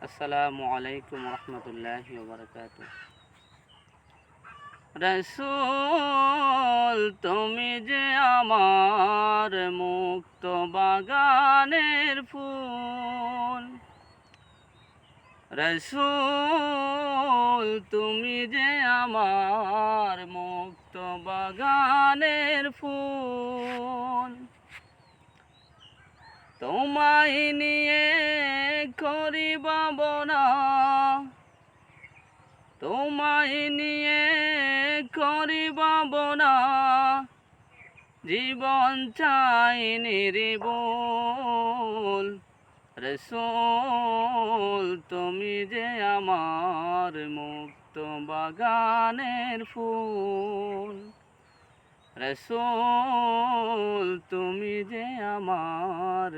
আসসালামু আলাইকুম রহমতুল্লাহি ওয়া বারাকাতুহু। রাসূল তুমি যে আমার মুক্ত বাগানের ফুল, রাসূল তুমি যে আমার মুক্ত বাগানের ফুল, তোমায় নিয়ে করি ভাবনা, তোমায় নিয়ে করি ভাবনা, জীবন চাই নির্ভুল। রাসূল তুমি যে আমার মুক্ত বাগানের ফুল, রাসূল তুমি যে আমার